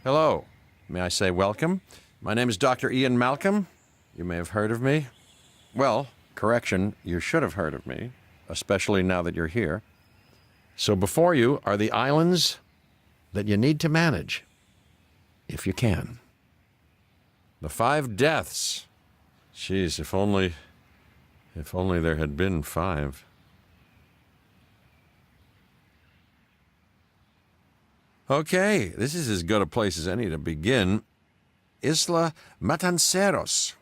Hello. May I say welcome? My name is Dr. Ian Malcolm. You may have heard of me. Well, correction, you should have heard of me, especially now that you're here. So before you are the islands that you need to manage, if you can. The 5 deaths. Jeez, if only there had been 5. Okay, this is as good a place as any to begin. Isla Matanceros.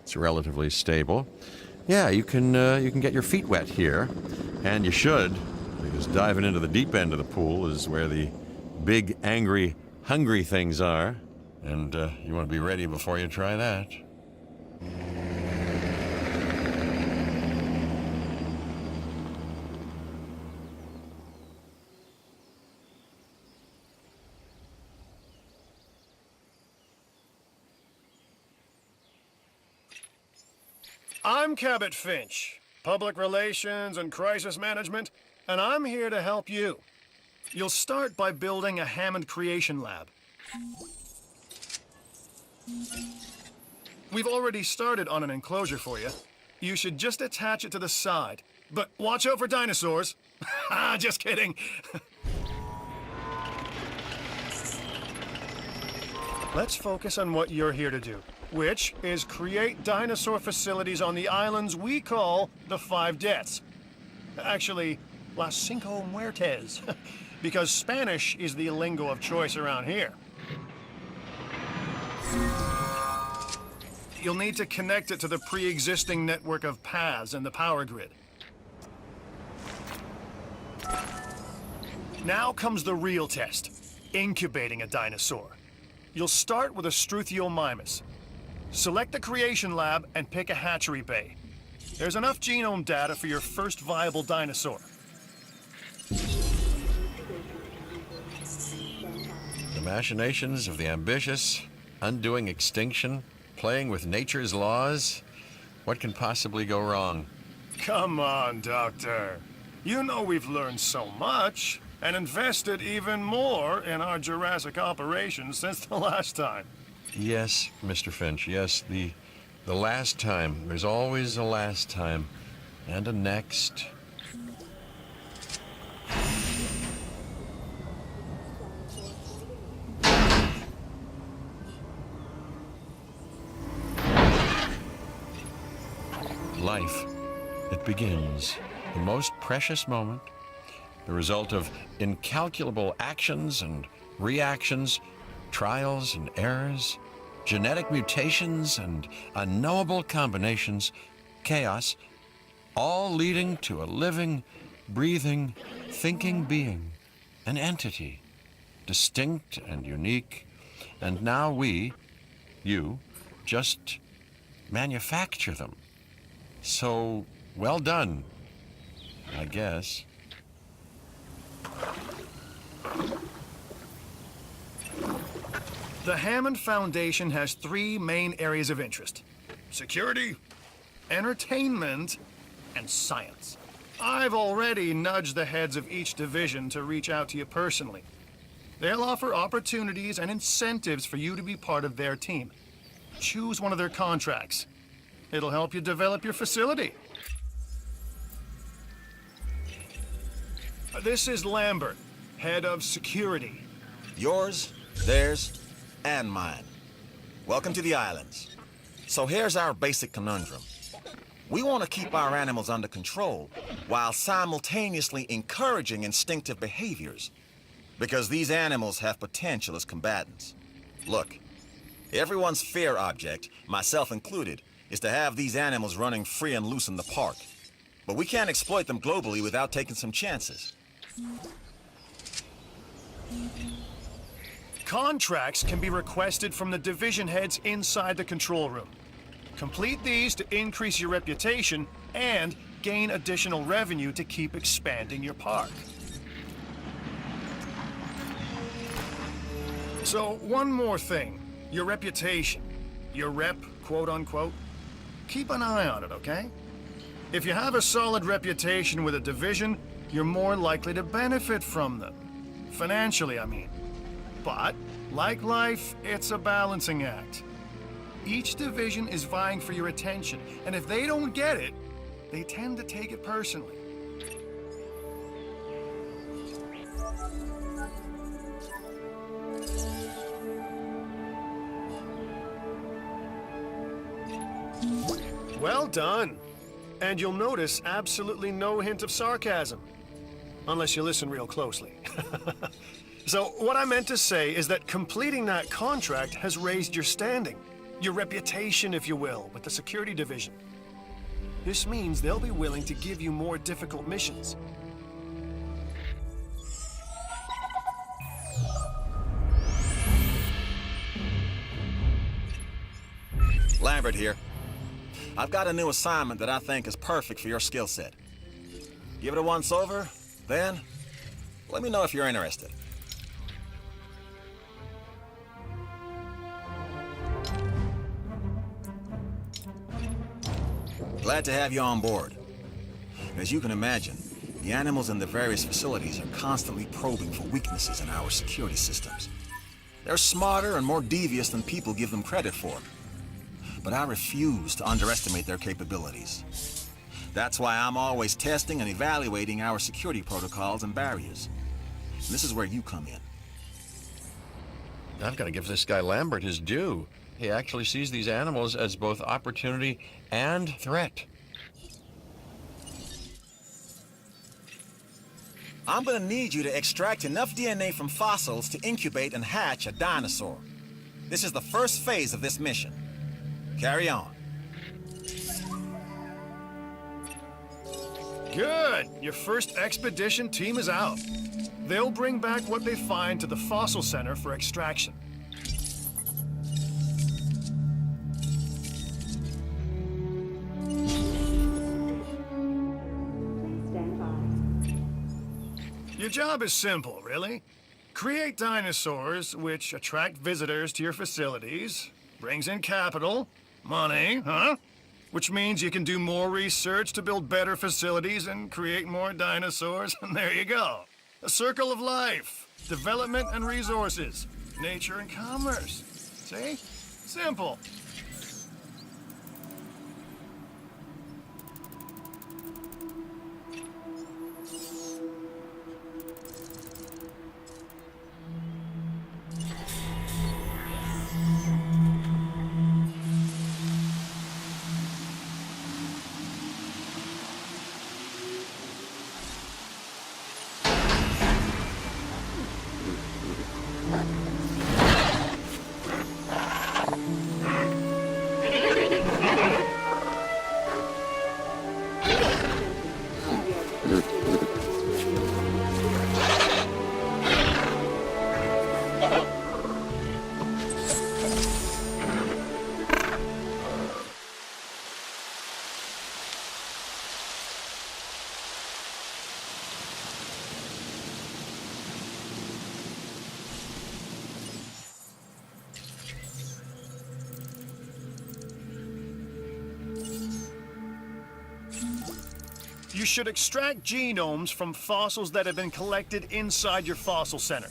It's relatively stable. Yeah, you can get your feet wet here, and you should, because diving into the deep end of the pool is where the big, angry, hungry things are, and you want to be ready before you try that. I'm Cabot Finch, Public Relations and Crisis Management, and I'm here to help you. You'll start by building a Hammond Creation Lab. We've already started on an enclosure for you. You should just attach it to the side. But watch out for dinosaurs. Just kidding. Let's focus on what you're here to do, which is create dinosaur facilities on the islands we call the 5 Deaths. Actually, Las Cinco Muertes, because Spanish is the lingo of choice around here. You'll need to connect it to the pre-existing network of paths in the power grid. Now comes the real test, incubating a dinosaur. You'll start with a Struthiomimus. Select the creation lab and pick a hatchery bay. There's enough genome data for your first viable dinosaur. The machinations of the ambitious, undoing extinction, playing with nature's laws. What can possibly go wrong? Come on, Doctor. You know we've learned so much and invested even more in our Jurassic operations since the last time. Yes, Mr. Finch, yes, the last time. There's always a last time. And a next. Life, it begins. The most precious moment. The result of incalculable actions and reactions, trials and errors, genetic mutations and unknowable combinations, chaos, all leading to a living, breathing, thinking being, an entity, distinct and unique, and now we, you, just manufacture them. So, well done, I guess. The Hammond Foundation has 3 main areas of interest: security, entertainment, and science. I've already nudged the heads of each division to reach out to you personally. They'll offer opportunities and incentives for you to be part of their team. Choose one of their contracts. It'll help you develop your facility. This is Lambert, head of security. Yours, theirs, and mine. Welcome to the islands. So here's our basic conundrum. We want to keep our animals under control while simultaneously encouraging instinctive behaviors, because these animals have potential as combatants. Look, everyone's fear object, myself included, is to have these animals running free and loose in the park. But we can't exploit them globally without taking some chances. Contracts can be requested from the division heads inside the control room. Complete these to increase your reputation and gain additional revenue to keep expanding your park. So, one more thing. Your reputation. Your rep, quote unquote. Keep an eye on it, okay? If you have a solid reputation with a division, you're more likely to benefit from them. Financially, I mean. But, like life, it's a balancing act. Each division is vying for your attention, and if they don't get it, they tend to take it personally. Well done. And you'll notice absolutely no hint of sarcasm. Unless you listen real closely. So, what I meant to say is that completing that contract has raised your standing. Your reputation, if you will, with the security division. This means they'll be willing to give you more difficult missions. Lambert here. I've got a new assignment that I think is perfect for your skill set. Give it a once over, then let me know if you're interested. Glad to have you on board. As you can imagine, the animals in the various facilities are constantly probing for weaknesses in our security systems. They're smarter and more devious than people give them credit for. But I refuse to underestimate their capabilities. That's why I'm always testing and evaluating our security protocols and barriers. And this is where you come in. I've got to give this guy Lambert his due. He actually sees these animals as both opportunity and threat. I'm gonna need you to extract enough DNA from fossils to incubate and hatch a dinosaur. This is the first phase of this mission. Carry on. Good! Your first expedition team is out. They'll bring back what they find to the fossil center for extraction. Your job is simple, really. Create dinosaurs which attract visitors to your facilities, brings in capital, money, which means you can do more research to build better facilities and create more dinosaurs, and there you go. A circle of life, development and resources, nature and commerce. See? Simple. You should extract genomes from fossils that have been collected inside your fossil center.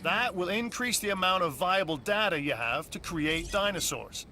That will increase the amount of viable data you have to create dinosaurs.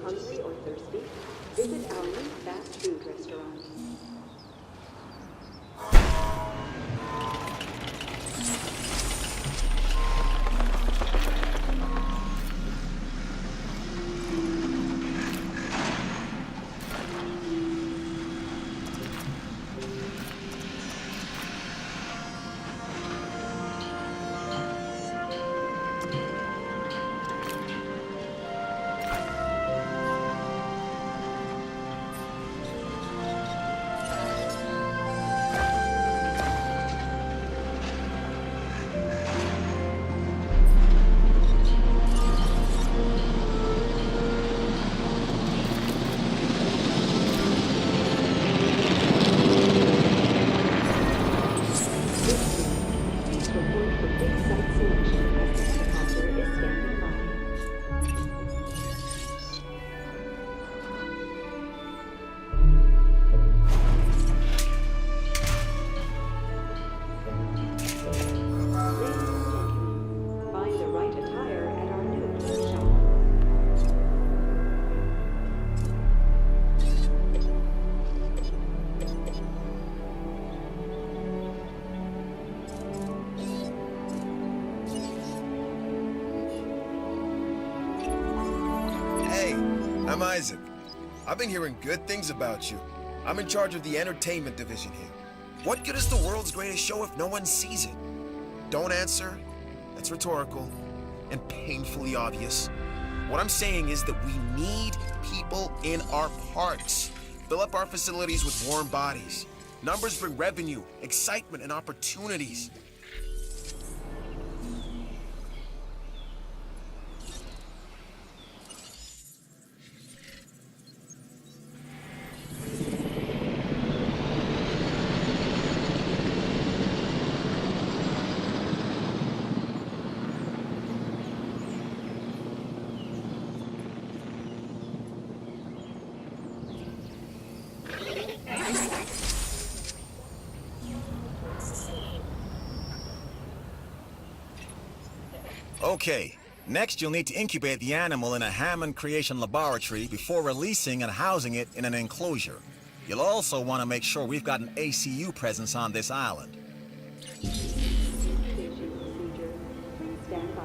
hungry or thirsty, visit our new fast food restaurant. I'm Isaac. I've been hearing good things about you. I'm in charge of the entertainment division here. What good is the world's greatest show if no one sees it? Don't answer. That's rhetorical and painfully obvious. What I'm saying is that we need people in our parks. Fill up our facilities with warm bodies. Numbers bring revenue, excitement, and opportunities. Okay, next you'll need to incubate the animal in a Hammond creation laboratory before releasing and housing it in an enclosure. You'll also want to make sure we've got an ACU presence on this island. Incubation procedure. Stand by.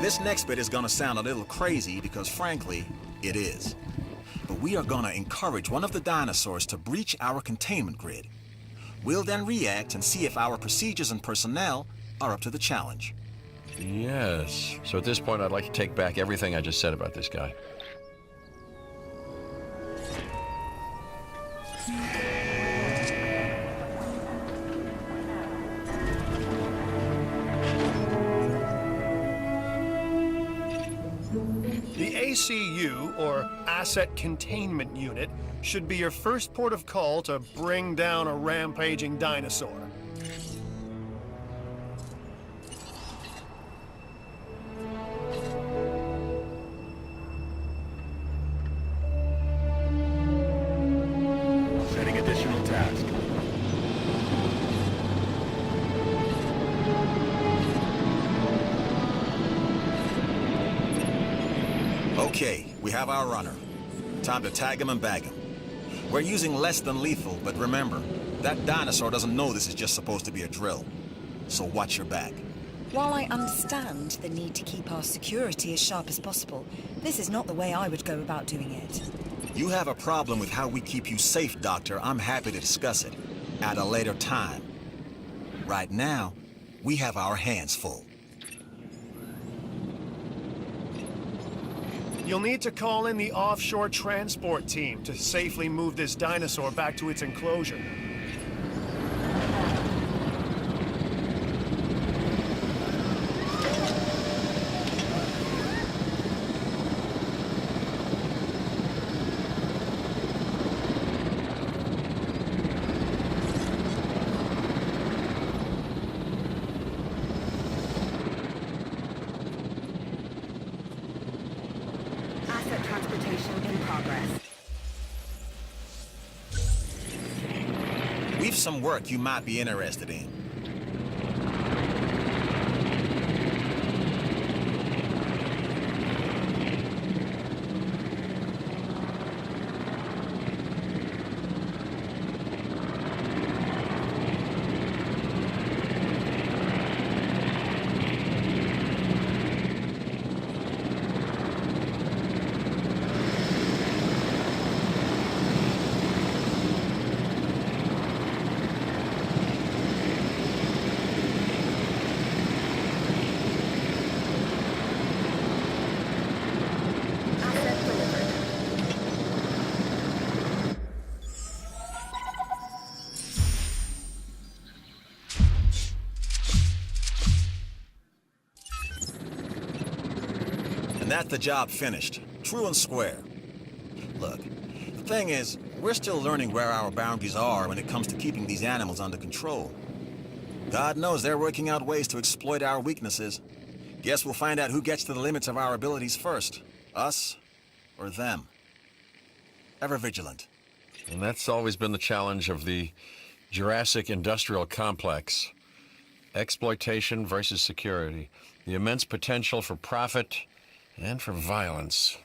This next bit is gonna sound a little crazy because frankly, it is. But we are gonna encourage one of the dinosaurs to breach our containment grid. We'll then react and see if our procedures and personnel are up to the challenge. Yes. So at this point, I'd like to take back everything I just said about this guy. The ACU, or Asset Containment Unit, should be your first port of call to bring down a rampaging dinosaur. Setting additional task. Okay, we have our runner. Time to tag him and bag him. We're using less than lethal, but remember, that dinosaur doesn't know this is just supposed to be a drill. So watch your back. While I understand the need to keep our security as sharp as possible, this is not the way I would go about doing it. You have a problem with how we keep you safe, Doctor. I'm happy to discuss it at a later time. Right now, we have our hands full. You'll need to call in the offshore transport team to safely move this dinosaur back to its enclosure. Asset transportation in progress. We've some work you might be interested in. Asset delivered. And that's the job finished. True and square. Look, the thing is, we're still learning where our boundaries are when it comes to keeping these animals under control. God knows they're working out ways to exploit our weaknesses. Guess we'll find out who gets to the limits of our abilities first. Us or them. Ever vigilant. And that's always been the challenge of the Jurassic industrial complex. Exploitation versus security. The immense potential for profit and for violence.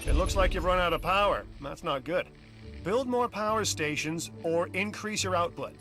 It looks like you've run out of power. That's not good. Build more power stations or increase your output.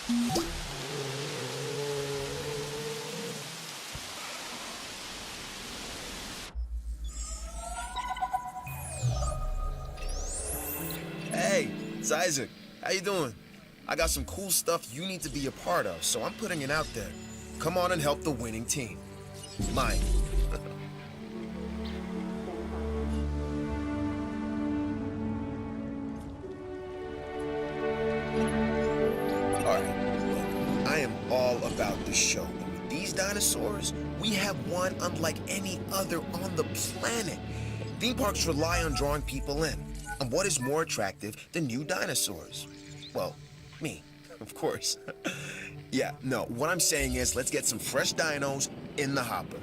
Hey, it's Isaac. How you doing? I got some cool stuff you need to be a part of, so I'm putting it out there. Come on and help the winning team. Mine. Alright, look, I am all about the show. And with these dinosaurs, we have one unlike any other on the planet. Theme parks rely on drawing people in. And what is more attractive than new dinosaurs? Well, me, of course. Yeah, no, what I'm saying is let's get some fresh dinos in the hopper.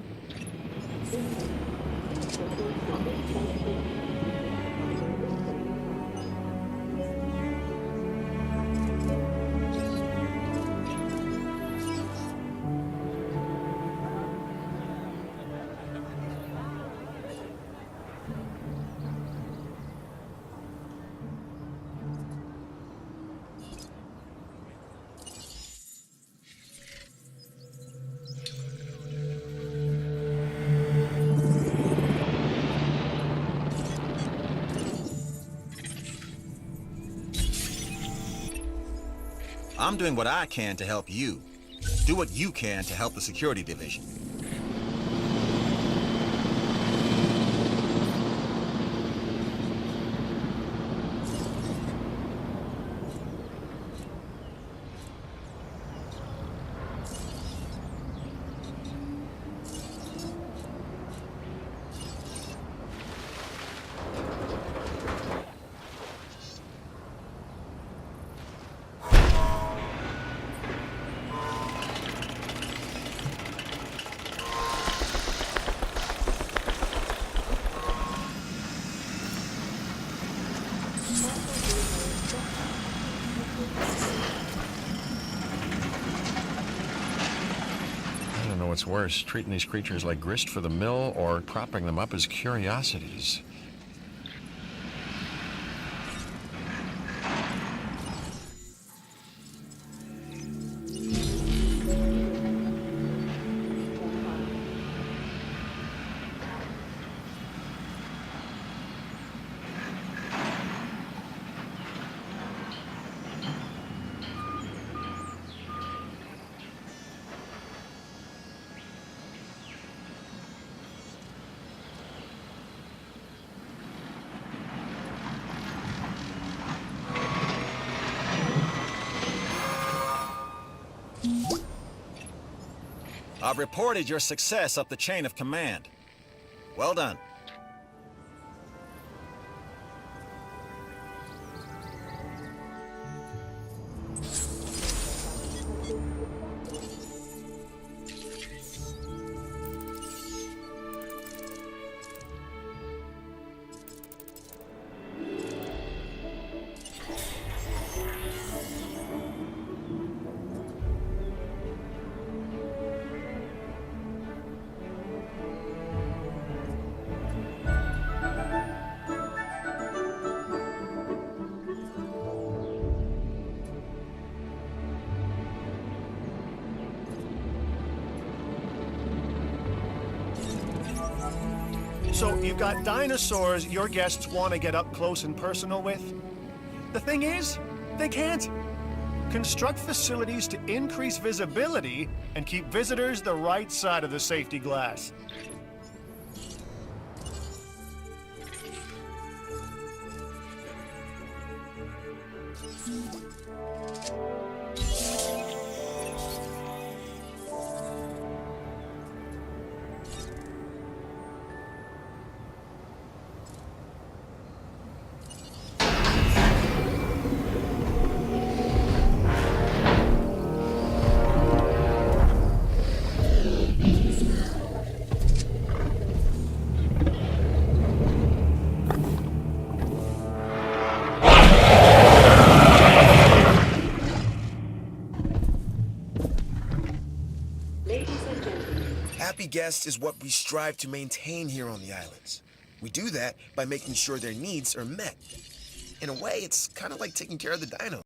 I'm doing what I can to help you. Do what you can to help the security division. I don't know what's worse, treating these creatures like grist for the mill or propping them up as curiosities. I've reported your success up the chain of command. Well done. So you've got dinosaurs your guests want to get up close and personal with? The thing is, they can't. Construct facilities to increase visibility and keep visitors the right side of the safety glass. Happy guests is what we strive to maintain here on the islands. We do that by making sure their needs are met. In a way, it's kind of like taking care of the dinos.